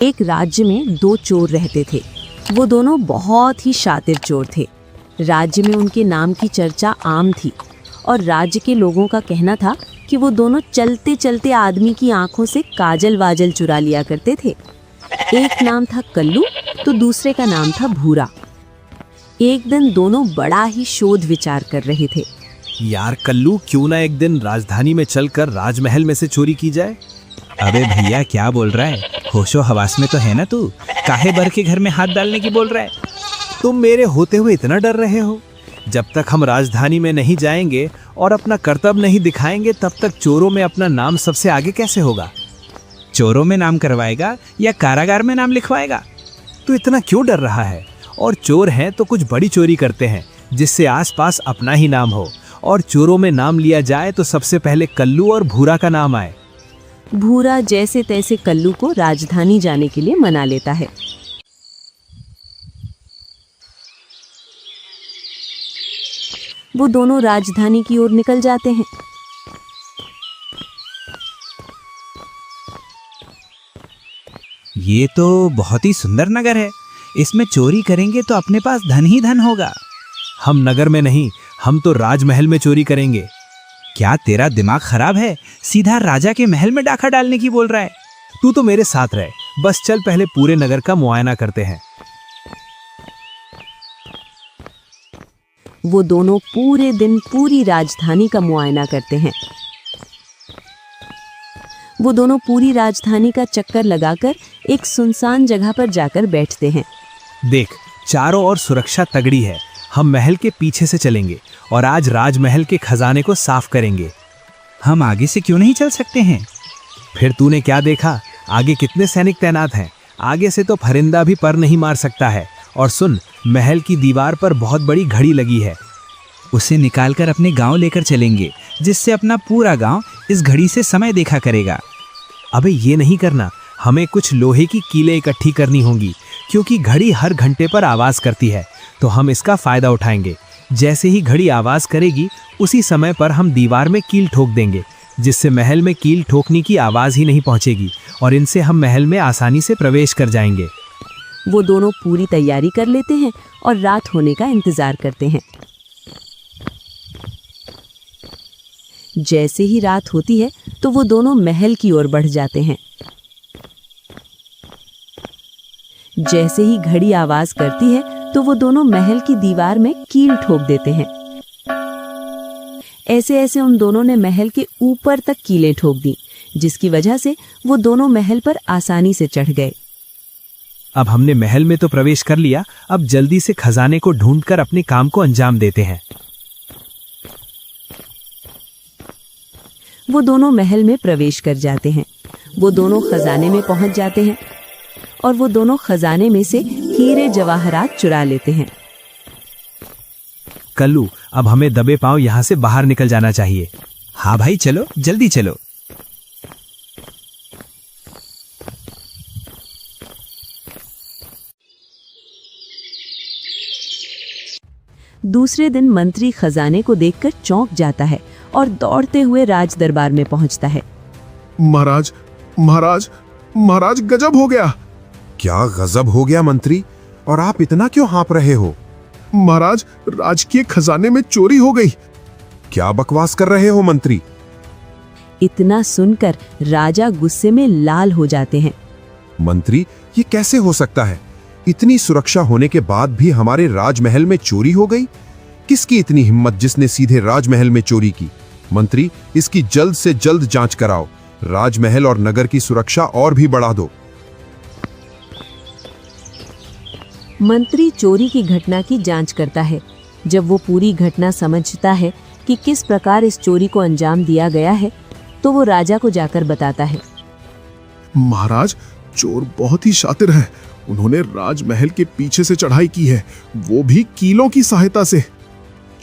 एक राज्य में दो चोर रहते थे। वो दोनों बहुत ही शातिर चोर थे। राज्य में उनके नाम की चर्चा आम थी और राज्य के लोगों का कहना था कि वो दोनों चलते चलते आदमी की आंखों से काजल वाजल चुरा लिया करते थे। एक नाम था कल्लू तो दूसरे का नाम था भूरा। एक दिन दोनों बड़ा ही शोध विचार कर रहे थे। यार कल्लू, क्यों ना एक दिन राजधानी में चलकर राजमहल में से चोरी की जाए। अबे भैया, क्या बोल रहा है? होशो हवास में तो है ना तू? काहे भर के घर में हाथ डालने की बोल रहा है? तुम मेरे होते हुए इतना डर रहे हो? जब तक हम राजधानी में नहीं जाएंगे और अपना कर्तव्य नहीं दिखाएंगे तब तक चोरों में अपना नाम सबसे आगे कैसे होगा? चोरों में नाम करवाएगा या कारागार में नाम लिखवाएगा? तू इतना क्यों डर रहा है? और चोर हैं तो कुछ बड़ी चोरी करते हैं जिससे आसपास अपना ही नाम हो, और चोरों में नाम लिया जाए तो सबसे पहले कल्लू और भूरा का नाम आए। भूरा जैसे तैसे कल्लू को राजधानी जाने के लिए मना लेता है। वो दोनों राजधानी की ओर निकल जाते हैं। ये तो बहुत ही सुंदर नगर है। इसमें चोरी करेंगे तो अपने पास धन ही धन होगा। हम नगर में नहीं, हम तो राजमहल में चोरी करेंगे। क्या तेरा दिमाग खराब है? सीधा राजा के महल में डाका डालने की बोल रहा है? तू तो मेरे साथ रहे, बस चल पहले पूरे नगर का मुआयना करते हैं। वो दोनों पूरे दिन पूरी राजधानी का मुआयना करते हैं। वो दोनों पूरी राजधानी का चक्कर लगाकर एक सुनसान जगह पर जाकर बैठते हैं। देख, चारों ओर सुरक्षा तगड़ी है। हम महल के पीछे से चलेंगे और आज राजमहल के खजाने को साफ करेंगे। हम आगे से क्यों नहीं चल सकते हैं? फिर तूने क्या देखा? आगे कितने सैनिक तैनात हैं। आगे से तो परिंदा भी पर नहीं मार सकता है। और सुन, महल की दीवार पर बहुत बड़ी घड़ी लगी है। उसे निकालकर अपने गांव लेकर चलेंगे, जिससे अपना पूरा गांव इस घड़ी से समय देखा करेगा। अबे ये नहीं करना, हमें कुछ लोहे की कीलें इकट्ठी करनी होंगी, क्योंकि घड़ी हर घंटे पर आवाज करती है, तो हम इसका फायदा उठाएंगे। जैसे ही घड़ी आवाज करेगी उसी समय पर हम दीवार में कील ठोक देंगे, जिससे महल में कील ठोकने की आवाज ही नहीं पहुंचेगी और इनसे हम महल में आसानी से प्रवेश कर जाएंगे। वो दोनों पूरी तैयारी कर लेते हैं और रात होने का इंतजार करते हैं। जैसे ही रात होती है तो वो दोनों महल की ओर बढ़ जाते हैं। जैसे ही घड़ी आवाज करती है तो वो दोनों महल की दीवार में कील ठोक देते हैं। ऐसे ऐसे उन दोनों ने महल के ऊपर तक कीलें ठोक दी, जिसकी वजह से वो दोनों महल पर आसानी से चढ़ गए। अब हमने महल में तो प्रवेश कर लिया, अब जल्दी से खजाने को ढूंढकर अपने काम को अंजाम देते हैं। वो दोनों महल में प्रवेश कर जाते हैं। वो दोनों खजाने में पहुंच जाते हैं और वो दोनों खजाने में से हीरे जवाहरात चुरा लेते हैं। कल्लू, अब हमें दबे पांव यहाँ से बाहर निकल जाना चाहिए। हाँ भाई, चलो जल्दी चलो। दूसरे दिन मंत्री खजाने को देखकर चौंक जाता है और दौड़ते हुए राज दरबार में पहुंचता है। महाराज, महाराज, महाराज, गजब हो गया। क्या गजब हो गया मंत्री? और आप इतना क्यों हाँप रहे हो? महाराज, राजकीय खजाने में चोरी हो गई। क्या बकवास कर रहे हो मंत्री? इतना सुनकर राजा गुस्से में लाल हो जाते हैं। मंत्री, ये कैसे हो सकता है? इतनी सुरक्षा होने के बाद भी हमारे राजमहल में चोरी हो गई? किसकी इतनी हिम्मत जिसने सीधे राजमहल में चोरी की? मंत्री, इसकी जल्द से जल्द जांच कराओ। राजमहल और नगर की सुरक्षा और भी बढ़ा दो। मंत्री चोरी की घटना की जांच करता है। जब वो पूरी घटना समझता है कि किस प्रकार इस चोरी को अंजाम दिया गया है, तो वो राजा को जाकर बताता है। महाराज, चोर बहुत ही शातिर है। उन्होंने राजमहल के पीछे से चढ़ाई की है, वो भी कीलों की सहायता से।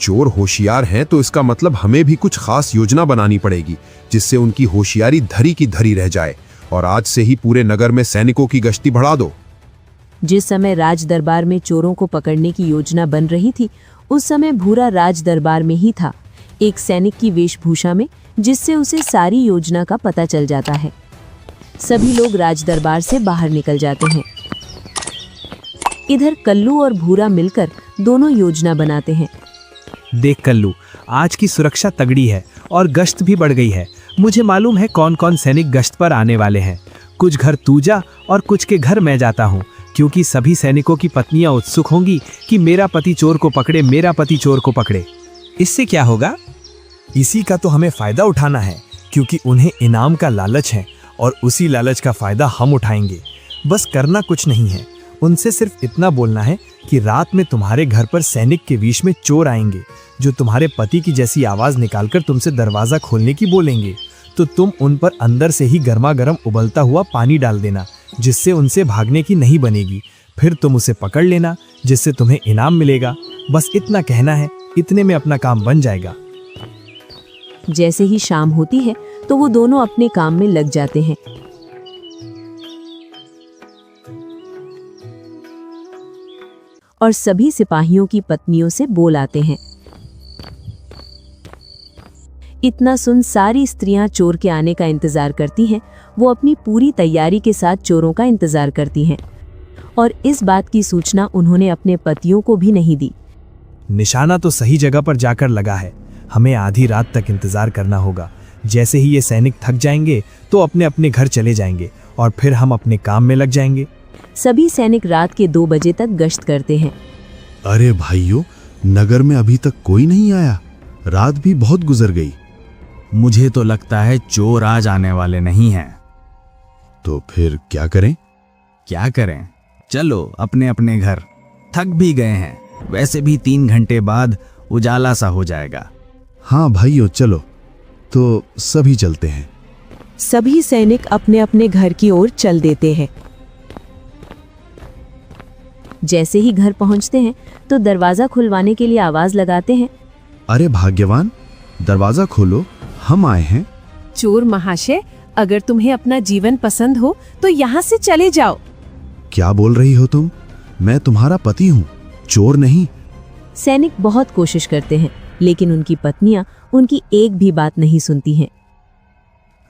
चोर होशियार हैं तो इसका मतलब हमें भी कुछ खास योजना बनानी पड़ेगी, जिससे उनकी होशियारी धरी की धरी रह जाए। और आज से ही पूरे नगर में सैनिकों की गश्ती बढ़ा दो। जिस समय राज दरबार में चोरों को पकड़ने की योजना बन रही थी, उस समय भूरा राज दरबार में ही था, एक सैनिक की वेशभूषा में, जिससे उसे सारी योजना का पता चल जाता है। सभी लोग राज दरबार से बाहर निकल जाते हैं। इधर कल्लू और भूरा मिलकर दोनों योजना बनाते हैं। देख कल्लू, आज की सुरक्षा तगड़ी है और गश्त भी बढ़ गई है। मुझे मालूम है कौन कौन सैनिक गश्त पर आने वाले हैं। कुछ घर तू जा और कुछ के घर मैं जाता हूँ, क्योंकि सभी सैनिकों की पत्नियां उत्सुक होंगी कि मेरा पति चोर को पकड़े, मेरा पति चोर को पकड़े। इससे क्या होगा? इसी का तो हमें फायदा उठाना है, क्योंकि उन्हें इनाम का लालच है और उसी लालच का फायदा हम उठाएंगे। बस करना कुछ नहीं है, उनसे सिर्फ इतना बोलना है कि रात में तुम्हारे घर पर सैनिक के वेश में चोर आएंगे, जो तुम्हारे पति की जैसी आवाज निकालकर तुमसे दरवाजा खोलने की बोलेंगे। तो तुम उन पर अंदर से ही गर्मा गर्म उबलता हुआ पानी डाल देना, जिससे उनसे भागने की नहीं बनेगी। फिर तुम उसे पकड़ लेना, जिससे तुम्हें इनाम मिलेगा। बस इतना कहना है, इतने में अपना काम बन जाएगा। जैसे ही शाम होती है तो वो दोनों अपने काम में लग जाते हैं। और सभी सिपाहियों की पत्नियों से बोल आते हैं। इतना सुन सारी स्त्रियां चोर के आने का इंतजार करती हैं। वो अपनी पूरी तैयारी के साथ चोरों का इंतजार करती हैं और इस बात की सूचना उन्होंने अपने पतियों को भी नहीं दी। निशाना तो सही जगह पर जाकर लगा है। हमें आधी रात तक इंतजार करना होगा। जैसे ही ये सैनिक थक जाएंगे तो अपने अपने घर चले जाएंगे और फिर हम अपने काम में लग जाएंगे। सभी सैनिक रात के 2 बजे तक गश्त करते हैं। अरे भाइयों, नगर में अभी तक कोई नहीं आया। रात भी बहुत गुजर गई। मुझे तो लगता है चोर आज आने वाले नहीं हैं। तो फिर क्या करें? क्या करें? चलो अपने अपने घर। थक भी गए हैं, वैसे भी 3 घंटे बाद उजाला सा हो जाएगा। हाँ भाइयों, चलो तो सभी चलते हैं। सभी सैनिक अपने अपने घर की ओर चल देते हैं। जैसे ही घर पहुंचते हैं तो दरवाजा खुलवाने के लिए आवाज लगाते हैं। अरे भाग्यवान, दरवाजा खोलो, हम आए हैं। चोर महाशय, अगर तुम्हें अपना जीवन पसंद हो तो यहाँ से चले जाओ। क्या बोल रही हो तुम? मैं तुम्हारा पति हूँ, चोर नहीं। सैनिक बहुत कोशिश करते हैं, लेकिन उनकी पत्नियां उनकी एक भी बात नहीं सुनती हैं।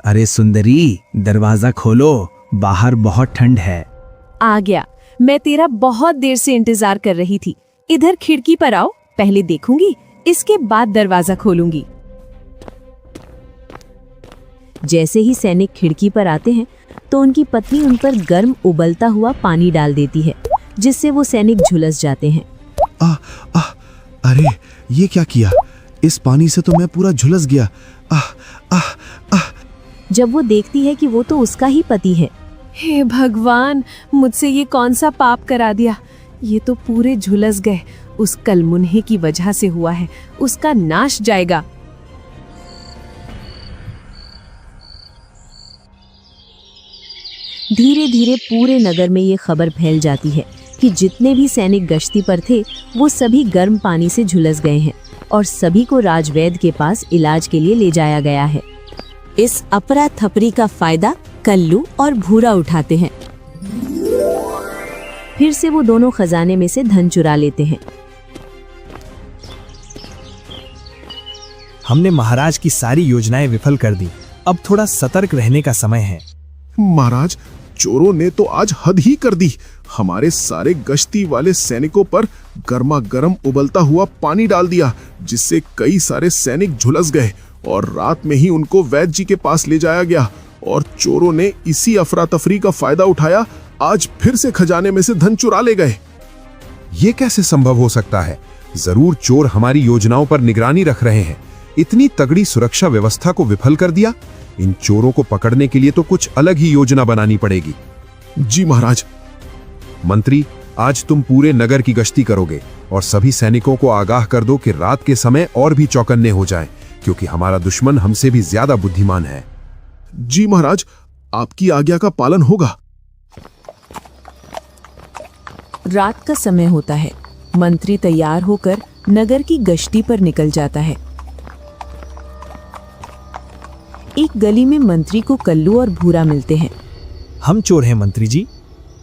अरे सुंदरी, दरवाजा खोलो, बाहर बहुत ठंड है। आ गया, मैं तेरा बहुत देर से इंतजार कर रही थी। इधर खिड़की पर आओ, पहले देखूंगी, इसके बाद दरवाजा खोलूंगी। जैसे ही सैनिक खिड़की पर आते हैं तो उनकी पत्नी उन पर गर्म उबलता हुआ पानी डाल देती है, जिससे वो सैनिक झुलस जाते हैं। अरे ये क्या किया? इस पानी से तो मैं पूरा झुलस गया। जब वो देखती है कि वो तो उसका ही पति है। हे भगवान, मुझसे ये कौन सा पाप करा दिया? ये तो पूरे झुलस गए। उस कलमुन्हे की वजह से हुआ है, उसका नाश जाएगा। धीरे धीरे पूरे नगर में ये खबर फैल जाती है कि जितने भी सैनिक गश्ती पर थे वो सभी गर्म पानी से झुलस गए हैं और सभी को राजवैद्य के पास इलाज के लिए ले जाया गया है। इस अफरा थपरी का फायदा कल्लू और भूरा उठाते हैं। फिर से वो दोनों खजाने में से धन चुरा लेते हैं। हमने महाराज की सारी योजनाएं विफल कर दी। अब थोड़ा सतर्क रहने का समय है। महाराज, चोरों ने तो आज हद ही कर दी। हमारे सारे गश्ती वाले सैनिकों पर गर्मा गर्म उबलता हुआ पानी डाल दिया, जिससे कई सारे सैनिक झुलस गए और रात में ही उनको वैद्य जी के पास ले जाया गया। और चोरों ने इसी अफरा तफरी का फायदा उठाया, आज फिर से खजाने में से धन चुरा ले गए। ये कैसे संभव हो सकता है? जरूर चोर हमारी योजनाओं पर निगरानी रख रहे हैं। इतनी तगड़ी सुरक्षा व्यवस्था को विफल कर दिया। इन चोरों को पकड़ने के लिए तो कुछ अलग ही योजना बनानी पड़ेगी। जी महाराज। मंत्री, आज तुम पूरे नगर की गश्ती करोगे और सभी सैनिकों को आगाह कर दो कि रात के समय और भी चौकन्ने हो जाएं, क्योंकि हमारा दुश्मन हमसे भी ज्यादा बुद्धिमान है। जी महाराज, आपकी आज्ञा का पालन होगा। रात का समय होता है। मंत्री तैयार होकर नगर की गश्ती पर निकल जाता है। एक गली में मंत्री को कल्लू और भूरा मिलते हैं। हम चोर हैं मंत्री जी।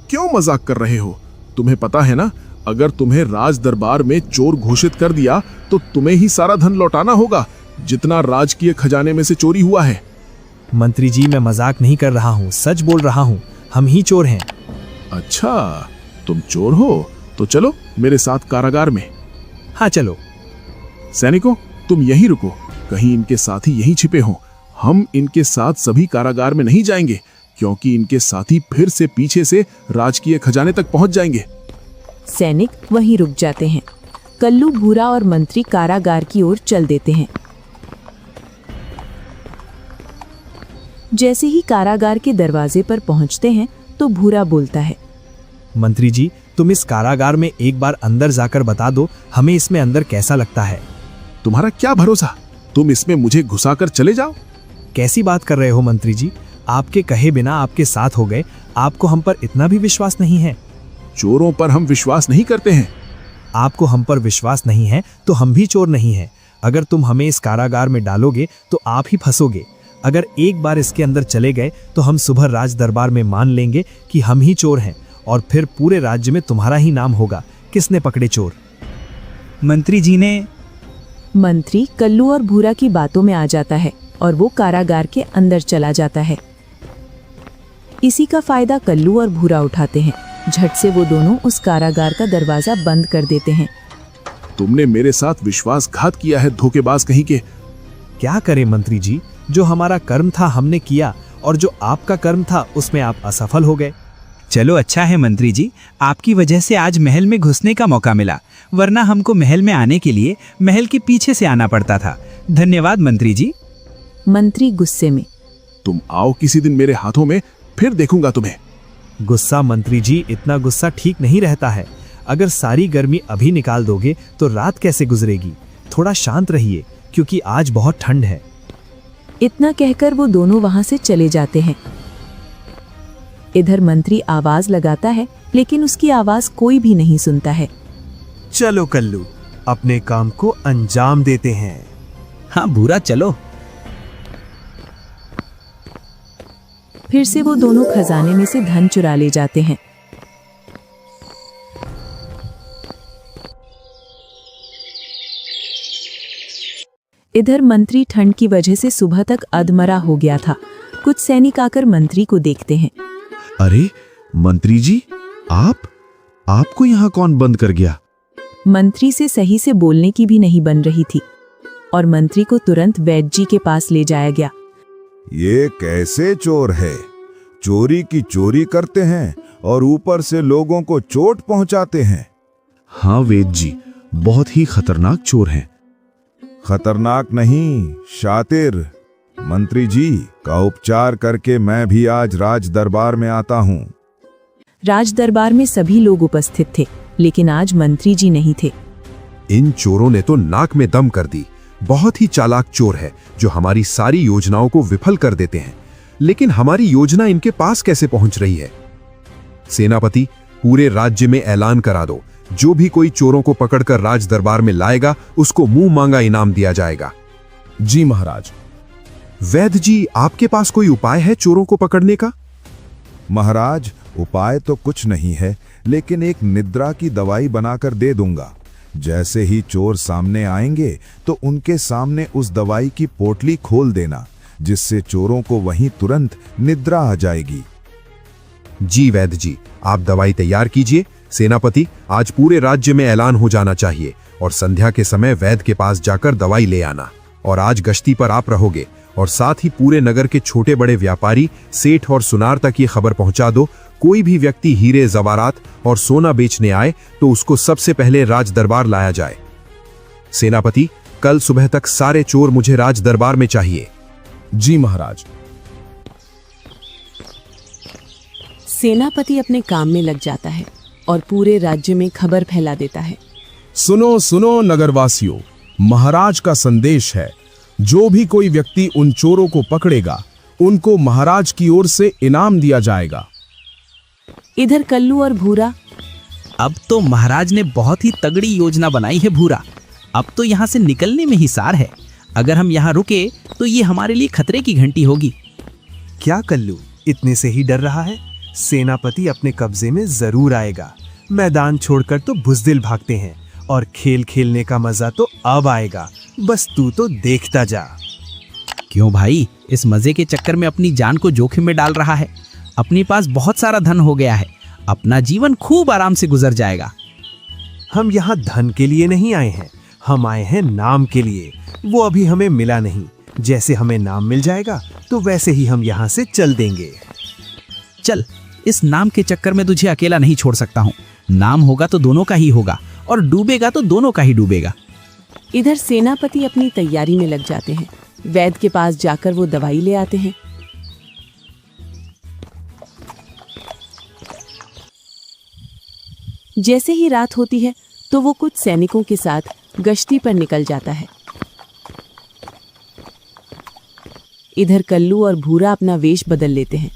क्यों मजाक कर रहे हो? तुम्हें पता है ना, अगर तुम्हें राज दरबार में चोर घोषित कर दिया तो तुम्हें ही सारा धन लौटाना होगा, जितना राजकीय खजाने में से चोरी हुआ है। मंत्री जी, मैं मजाक नहीं कर रहा हूँ, सच बोल रहा हूँ, हम ही चोर हैं। अच्छा, तुम चोर हो तो चलो मेरे साथ कारागार में। हाँ चलो। सैनिकों, तुम यहीं रुको, कहीं इनके साथी यहीं छिपे हों। हम इनके साथ सभी कारागार में नहीं जाएंगे, क्योंकि इनके साथी फिर से पीछे से राजकीय खजाने तक पहुंच जाएंगे। सैनिक वहीं रुक जाते हैं। कल्लू, भूरा और मंत्री कारागार की ओर चल देते हैं। जैसे ही कारागार के दरवाजे पर पहुंचते हैं तो भूरा बोलता है, मंत्री जी, तुम इस कारागार में एक बार अंदर जाकर बता दो, हमें इसमें अंदर कैसा लगता है। तुम्हारा क्या भरोसा, तुम इसमें मुझे घुसाकर चले जाओ। कैसी बात कर रहे हो मंत्री जी, आपके कहे बिना आपके साथ हो गए, आपको हम पर इतना भी विश्वास नहीं है? चोरों पर हम विश्वास नहीं करते हैं। आपको हम पर विश्वास नहीं है तो हम भी चोर नहीं हैं। अगर तुम हमें इस कारागार में डालोगे तो आप ही फंसोगे। अगर एक बार इसके अंदर चले गए तो हम सुबह राज दरबार में मान लेंगे कि हम ही चोर हैं, और फिर पूरे राज्य में तुम्हारा ही नाम होगा, किसने पकड़े चोर। मंत्री जी ने। मंत्री कल्लू और भूरा की बातों में आ जाता है और वो कारागार के अंदर चला जाता है। इसी का फायदा कल्लू और भूरा उठाते हैं। झट से वो दोनों उस कारागार का दरवाजा बंद कर देते हैं। तुमने मेरे साथ विश्वासघात किया है, धोखेबाज कहीं के। क्या करें मंत्री जी, जो हमारा कर्म था हमने किया, और जो आपका कर्म था उसमें आप असफल हो गए। चलो अच्छा है मंत्री जी, आपकी वजह से आज महल में घुसने का मौका मिला, वरना हमको महल में आने के लिए महल के पीछे से आना पड़ता था। धन्यवाद मंत्री जी। मंत्री गुस्से में, तुम आओ किसी दिन मेरे हाथों में, फिर देखूंगा तुम्हें। गुस्सा मंत्री जी, इतना गुस्सा ठीक नहीं रहता है। अगर सारी गर्मी अभी निकाल दोगे तो रात कैसे गुजरेगी। थोड़ा शांत रहिए, क्योंकि आज बहुत ठंड है। इतना कहकर वो दोनों वहां से चले जाते हैं। इधर मंत्री आवाज लगाता है, लेकिन उसकी आवाज कोई भी नहीं सुनता है। चलो कल्लू, अपने काम को अंजाम देते हैं। हाँ भूरा, चलो। फिर से वो दोनों खजाने में से धन चुरा ले जाते हैं। इधर मंत्री ठंड की वजह से सुबह तक अधमरा हो गया था। कुछ सैनिक आकर मंत्री को देखते हैं। अरे मंत्री जी, आपको यहाँ कौन बंद कर गया? मंत्री से सही से बोलने की भी नहीं बन रही थी, और मंत्री को तुरंत वैद्य जी के पास ले जाया गया। ये कैसे चोर है? चोरी की चोरी करते हैं और ऊपर से लोगों को चोट पहुंचाते हैं। हाँ वेद जी, बहुत ही खतरनाक चोर हैं। खतरनाक नहीं, शातिर। मंत्री जी का उपचार करके मैं भी आज राज दरबार में आता हूँ। राज दरबार में सभी लोग उपस्थित थे, लेकिन आज मंत्री जी नहीं थे। इन चोरों ने तो नाक में दम कर दी। बहुत ही चालाक चोर है, जो हमारी सारी योजनाओं को विफल कर देते हैं। लेकिन हमारी योजना इनके पास कैसे पहुंच रही है? सेनापति, पूरे राज्य में ऐलान करा दो, जो भी कोई चोरों को पकड़कर राज दरबार में लाएगा उसको मुंह मांगा इनाम दिया जाएगा। जी महाराज। वैद्य जी, आपके पास कोई उपाय है चोरों को पकड़ने का? महाराज, उपाय तो कुछ नहीं है, लेकिन एक निद्रा की दवाई बनाकर दे दूंगा। जैसे ही चोर सामने आएंगे तो उनके सामने उस दवाई की पोटली खोल देना, जिससे चोरों को वहीं तुरंत निद्रा आ जाएगी। जी वैद्य जी, आप दवाई तैयार कीजिए। सेनापति, आज पूरे राज्य में ऐलान हो जाना चाहिए, और संध्या के समय वैद्य के पास जाकर दवाई ले आना। और आज गश्ती पर आप रहोगे, और साथ ही पूरे नगर के छोटे बड़े व्यापारी, सेठ और सुनार तक ये खबर पहुंचा दो, कोई भी व्यक्ति हीरे, जवारात और सोना बेचने आए तो उसको सबसे पहले राज दरबार लाया जाए। सेनापति, कल सुबह तक सारे चोर मुझे राज दरबार में चाहिए। जी महाराज। सेनापति अपने काम में लग जाता है और पूरे राज्य में खबर फैला देता है। सुनो सुनो नगरवासियों, महाराज का संदेश है। जो भी कोई व्यक्ति उन चोरों को पकड़ेगा, उनको महाराज की ओर से इनाम दिया जाएगा। इधर कल्लू और भूरा, अब तो महाराज ने बहुत ही तगड़ी योजना बनाई है भूरा। अब तो यहाँ से निकलने में ही सार है। अगर हम यहाँ रुके तो ये हमारे लिए खतरे की घंटी होगी। क्या कल्लू इतने से ही डर रहा है? सेनापति अपने कब्जे में जरूर आएगा। मैदान छोड़कर तो बुज़दिल भागते हैं, और खेल खेलने का मजा तो अब आएगा। बस तू तो देखता जा। क्यों भाई, इस मजे के चक्कर में अपनी जान को जोखिम में डाल रहा है? अपने पास बहुत सारा धन हो गया है, अपना जीवन खूब आराम से गुजर जाएगा। हम यहाँ धन के लिए नहीं आए हैं, हम आए हैं नाम के लिए। वो अभी हमें मिला नहीं, जैसे हमें नाम मिल जाएगा तो वैसे ही हम यहाँ से चल देंगे। चल, इस नाम के चक्कर में तुझे अकेला नहीं छोड़ सकता हूँ। नाम होगा तो दोनों का ही होगा और डूबेगा तो दोनों का ही डूबेगा। इधर सेनापति अपनी तैयारी में लग जाते हैं। वैद्य के पास जाकर वो दवाई ले आते हैं। जैसे ही रात होती है तो वो कुछ सैनिकों के साथ गश्ती पर निकल जाता है। इधर कल्लू और भूरा अपना वेश बदल लेते हैं।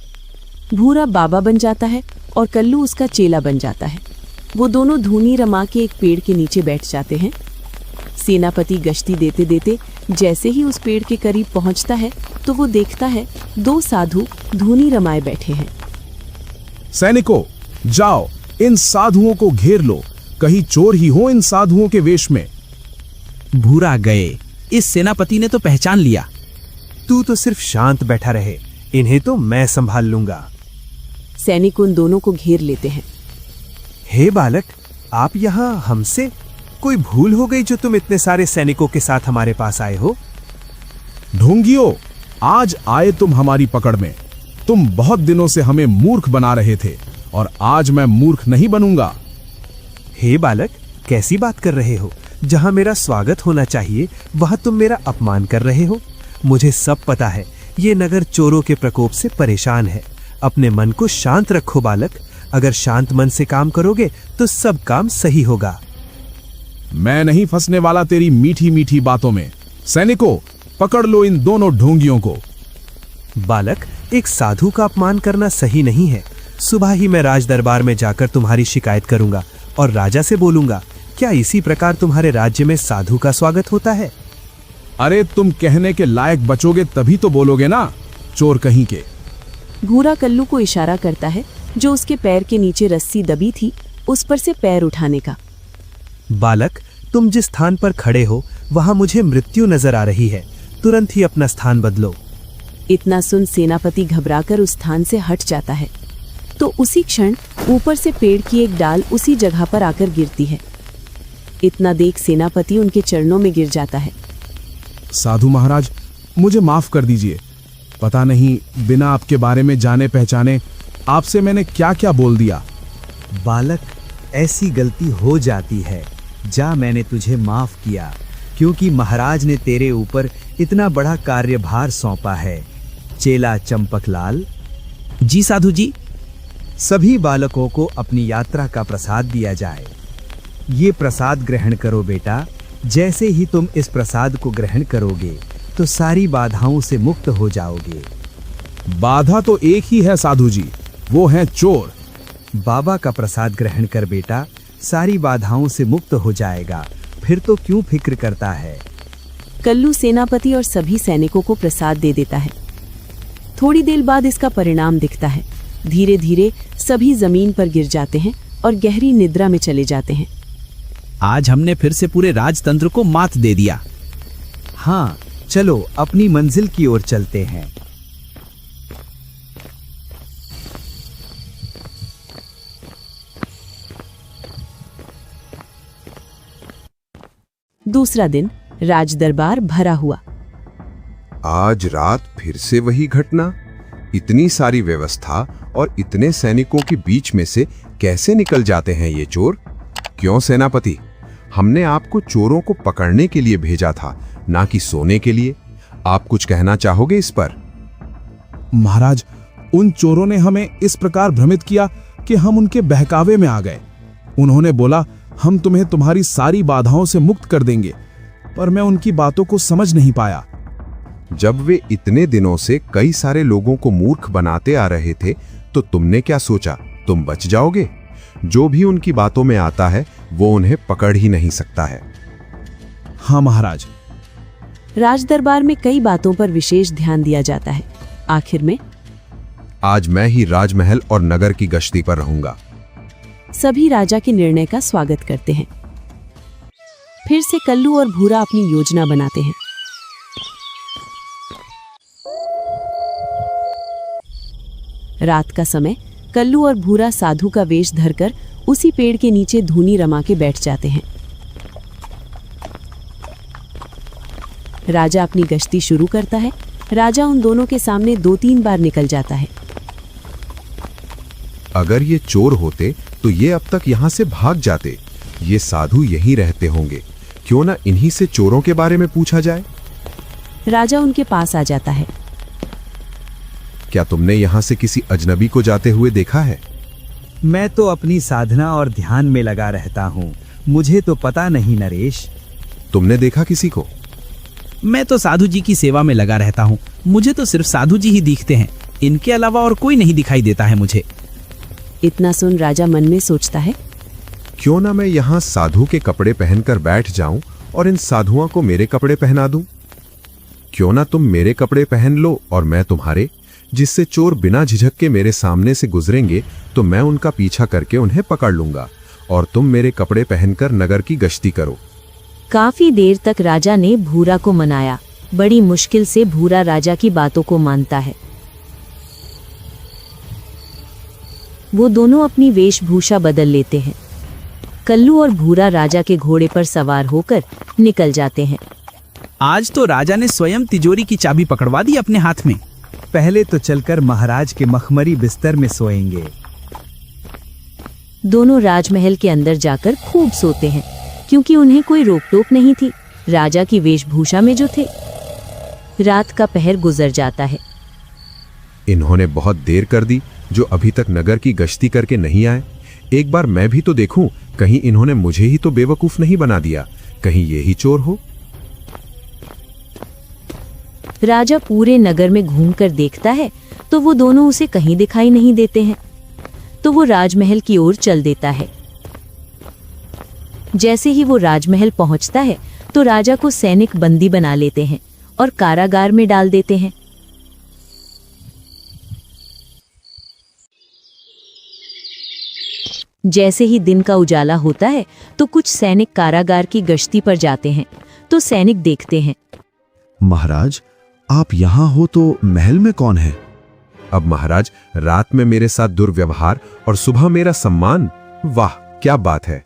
भूरा बाबा बन जाता है और कल्लू उसका चेला बन जाता है। वो दोनों धूनी रमा के एक पेड़ के नीचे बैठ जाते हैं। सेनापति गश्ती देते देते जैसे ही उस पेड़ के करीब पहुंचता है तो वो देखता है 2 साधु धूनी रमाए बैठे हैं। सैनिकों, जाओ इन साधुओं को घेर लो, कहीं चोर ही हो इन साधुओं के वेश में। भूरा गए, इस सेनापति ने तो पहचान लिया। तू तो सिर्फ शांत बैठा रहे, इन्हें तो मैं संभाल लूंगा। सैनिक उन दोनों को घेर लेते हैं। हे बालक, आप यहाँ हमसे? कोई भूल हो गई जो तुम इतने सारे सैनिकों के साथ हमारे पास आए हो? ढोंगियों, आज आए तुम हमारी पकड़ में। तुम बहुत दिनों से हमें मूर्ख बना रहे थे और आज मैं मूर्ख नहीं बनूंगा। हे बालक, कैसी बात कर रहे हो? जहां मेरा स्वागत होना चाहिए वहां तुम मेरा अपमान कर रहे हो। मुझे सब पता है, ये नगर चोरों के प्रकोप से परेशान है। अपने मन को शांत रखो बालक। अगर शांत मन से काम करोगे तो सब काम सही होगा। मैं नहीं फंसने वाला तेरी मीठी मीठी बातों में। सैनिकों, पकड़ लो इन दोनों ढोंगियों को। बालक, एक साधु का अपमान करना सही नहीं है। सुबह ही मैं राज दरबार में जाकर तुम्हारी शिकायत करूंगा और राजा से बोलूंगा, क्या इसी प्रकार तुम्हारे राज्य में साधु का स्वागत होता है? अरे तुम कहने के लायक बचोगे तभी तो बोलोगे ना, चोर कहीं के। भूरा कल्लू को इशारा करता है जो उसके पैर के नीचे रस्सी दबी थी उस पर से पैर उठाने का। बालक, तुम जिस स्थान पर खड़े हो वहां मुझे मृत्यु नजर आ रही है। तुरंत ही अपना स्थान बदलो। इतना सुन सेनापति घबराकर उस स्थान से हट जाता है तो उसी क्षण ऊपर से पेड़ की एक डाल उसी जगह पर आकर गिरती है। इतना देख सेनापति उनके चरणों में गिर जाता है। साधु महाराज, मुझे माफ कर दीजिए। पता नहीं बिना आपके बारे में जाने पहचाने आपसे मैंने क्या क्या बोल दिया। बालक, ऐसी गलती हो जाती है। जा, मैंने तुझे माफ किया क्योंकि महाराज ने तेरे ऊपर इतना बड़ा कार्यभार सौंपा है। चेला चंपकलाल। जी साधु जी। सभी बालकों को अपनी यात्रा का प्रसाद दिया जाए। ये प्रसाद ग्रहण करो बेटा। जैसे ही तुम इस प्रसाद को ग्रहण करोगे तो सारी बाधाओं से मुक्त हो जाओगे। बाधा तो एक ही है साधु जी, वो है चोर। बाबा का प्रसाद ग्रहण कर बेटा, सारी बाधाओं से मुक्त हो जाएगा। फिर तो क्यों फिक्र करता है? कल्लू सेनापति और सभी सैनिकों को प्रसाद दे देता है। थोड़ी देर बाद इसका परिणाम दिखता है। धीरे धीरे सभी जमीन पर गिर जाते हैं और गहरी निद्रा में चले जाते हैं। आज हमने फिर से पूरे राजतंत्र को मात दे दिया। हाँ, चलो अपनी मंजिल की ओर चलते हैं। दूसरा दिन राज दरबार भरा हुआ। आज रात फिर से वही घटना। इतनी सारी व्यवस्था और इतने सैनिकों के बीच में से कैसे निकल जाते हैं ये चोर? क्यों सेनापति, हमने आपको चोरों को पकड़ने के लिए भेजा था, ना कि सोने के लिए। आप कुछ कहना चाहोगे इस पर? महाराज, उन चोरों ने हमें इस प्रकार भ्रमित किया कि हम उनके बहकावे में आ गए। उन्होंने बोला, हम तुम्हें तुम्हारी सारी बाधाओं से मुक्त कर देंगे, पर मैं उनकी बातों को समझ नहीं पाया। जब वे इतने दिनों से कई सारे लोगों को मूर्ख बनाते आ रहे थे तो तुमने क्या सोचा, तुम बच जाओगे? जो भी उनकी बातों में आता है वो उन्हें पकड़ ही नहीं सकता है। हाँ महाराज। राज दरबार में कई बातों पर विशेष ध्यान दिया जाता है। आखिर में आज मैं ही राजमहल और नगर की गश्ती पर रहूंगा। सभी राजा के निर्णय का स्वागत करते हैं। फिर से कल्लू और भूरा अपनी योजना बनाते हैं। रात का समय कल्लू और भूरा साधु का वेश धरकर उसी पेड़ के नीचे धूनी रमा के बैठ जाते हैं। राजा अपनी गश्ती शुरू करता है। राजा उन दोनों के सामने 2-3 बार निकल जाता है। अगर ये चोर होते तो ये अब तक यहाँ से भाग जाते। ये साधु यहीं रहते होंगे, क्यों ना इन्हीं से चोरों के बारे में पूछा जाए। राजा उनके पास आ जाता है। क्या तुमने यहाँ से किसी अजनबी को जाते हुए देखा है? मैं तो अपनी साधना और ध्यान में लगा रहता हूँ, मुझे तो पता नहीं नरेश। तुमने देखा किसी को? मैं तो साधु जी की सेवा में लगा रहता हूँ, मुझे तो सिर्फ साधु जी ही दिखते हैं, इनके अलावा और कोई नहीं दिखाई देता है मुझे। इतना सुन राजा मन में सोचता है, क्यों ना मैं यहाँ साधु के कपड़े पहनकर बैठ जाऊं और इन साधुओं को मेरे कपड़े पहना दूं। क्यों ना तुम मेरे कपड़े पहन लो और मैं तुम्हारे, जिससे चोर बिना झिझक के मेरे सामने से गुजरेंगे तो मैं उनका पीछा करके उन्हें पकड़ लूंगा और तुम मेरे कपड़े पहनकर नगर की गश्ती करो। काफी देर तक राजा ने भूरा को मनाया। बड़ी मुश्किल से भूरा राजा की बातों को मानता है। वो दोनों अपनी वेशभूषा बदल लेते हैं। कल्लू और भूरा राजा के घोड़े पर सवार होकर निकल जाते हैं। आज तो राजा ने स्वयं तिजोरी की चाबी पकड़वा दी अपने हाथ में। पहले तो चलकर महाराज के मखमरी बिस्तर में सोएंगे। दोनों राजमहल के अंदर जाकर खूब सोते हैं, क्योंकि उन्हें कोई रोक टोक नहीं थी राजा की वेशभूषा में जो थे। रात का पहर गुजर जाता है। इन्होंने बहुत देर कर दी, जो अभी तक नगर की गश्ती करके नहीं आए। एक बार मैं भी तो देखूं, कहीं इन्होंने मुझे ही तो बेवकूफ नहीं बना दिया, कहीं ये ही चोर हो। राजा पूरे नगर में घूमकर देखता है तो वो दोनों उसे कहीं दिखाई नहीं देते हैं। तो वो राजमहल की ओर चल देता है। जैसे ही वो राजमहल पहुंचता है तो राजा को सैनिक बंदी बना लेते हैं और कारागार में डाल देते हैं। जैसे ही दिन का उजाला होता है तो कुछ सैनिक कारागार की गश्ती पर जाते हैं। तो सैनिक देखते हैं, महाराज आप यहाँ हो तो महल में कौन है? अब महाराज, रात में मेरे साथ दुर्व्यवहार और सुबह मेरा सम्मान, वाह क्या बात है।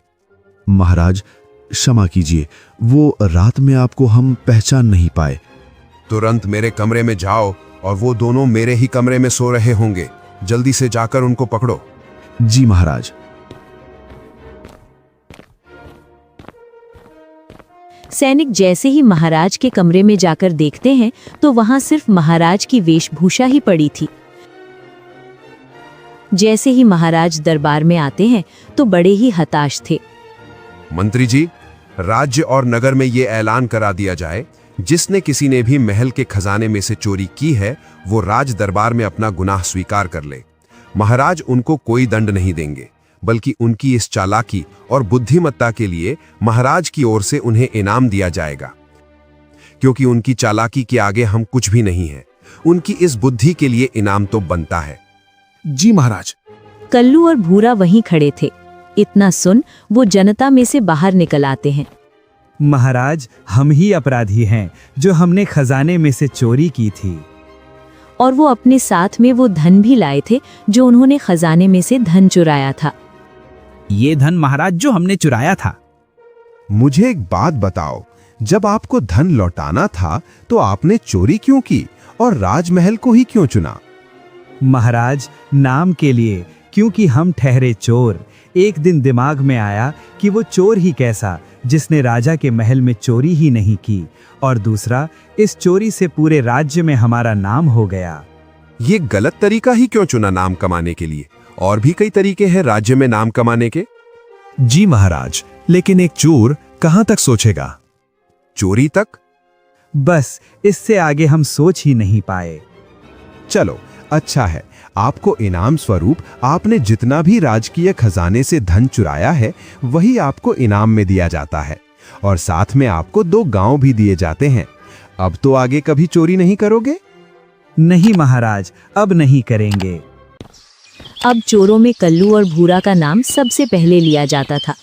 महाराज क्षमा कीजिए, वो रात में आपको हम पहचान नहीं पाए। तुरंत मेरे कमरे में जाओ और वो दोनों मेरे ही कमरे में सो रहे होंगे, जल्दी से जाकर उनको पकड़ो। जी महाराज। सैनिक जैसे ही महाराज के कमरे में जाकर देखते हैं तो वहां सिर्फ महाराज की वेशभूषा ही पड़ी थी। जैसे ही महाराज दरबार में आते हैं तो बड़े ही हताश थे। मंत्री जी, राज्य और नगर में ये ऐलान करा दिया जाए, जिसने किसी ने भी महल के खजाने में से चोरी की है वो राज दरबार में अपना गुनाह स्वीकार कर ले। महाराज उनको कोई दंड नहीं देंगे, बल्कि उनकी इस चालाकी और बुद्धिमत्ता के लिए महाराज की ओर से उन्हें इनाम दिया जाएगा, क्योंकि उनकी चालाकी के आगे हम कुछ भी नहीं है। उनकी इस बुद्धि के लिए इनाम तो बनता है। जी महाराज। कल्लू और भूरा वहीं खड़े थे। इतना सुन वो जनता में से बाहर निकल आते हैं। महाराज हम ही अपराधी हैं जो हमने खजाने में से चोरी की थी। और वो अपने साथ में वो धन भी लाए थे जो उन्होंने खजाने में से धन चुराया था। ये धन महाराज जो हमने चुराया था। मुझे एक बात बताओ, जब आपको धन लौटाना था तो आपने चोरी क्यों की और राजमहल को ही क्यों चुना? महाराज नाम के लिए, क्योंकि हम ठहरे चोर। एक दिन दिमाग में आया कि वो चोर ही कैसा जिसने राजा के महल में चोरी ही नहीं की, और दूसरा इस चोरी से पूरे राज्य में हमारा नाम हो गया। ये गलत तरीका ही क्यों चुना नाम कमाने के लिए? और भी कई तरीके हैं राज्य में नाम कमाने के। जी महाराज, लेकिन एक चोर कहां तक सोचेगा? चोरी तक? बस इससे आगे हम सोच ही नहीं पाए। चलो अच्छा है, आपको इनाम स्वरूप आपने जितना भी राजकीय खजाने से धन चुराया है वही आपको इनाम में दिया जाता है, और साथ में आपको 2 गांव भी दिए जाते हैं। अब तो आगे कभी चोरी नहीं करोगे? नहीं महाराज, अब नहीं करेंगे। अब चोरों में कल्लू और भूरा का नाम सबसे पहले लिया जाता था।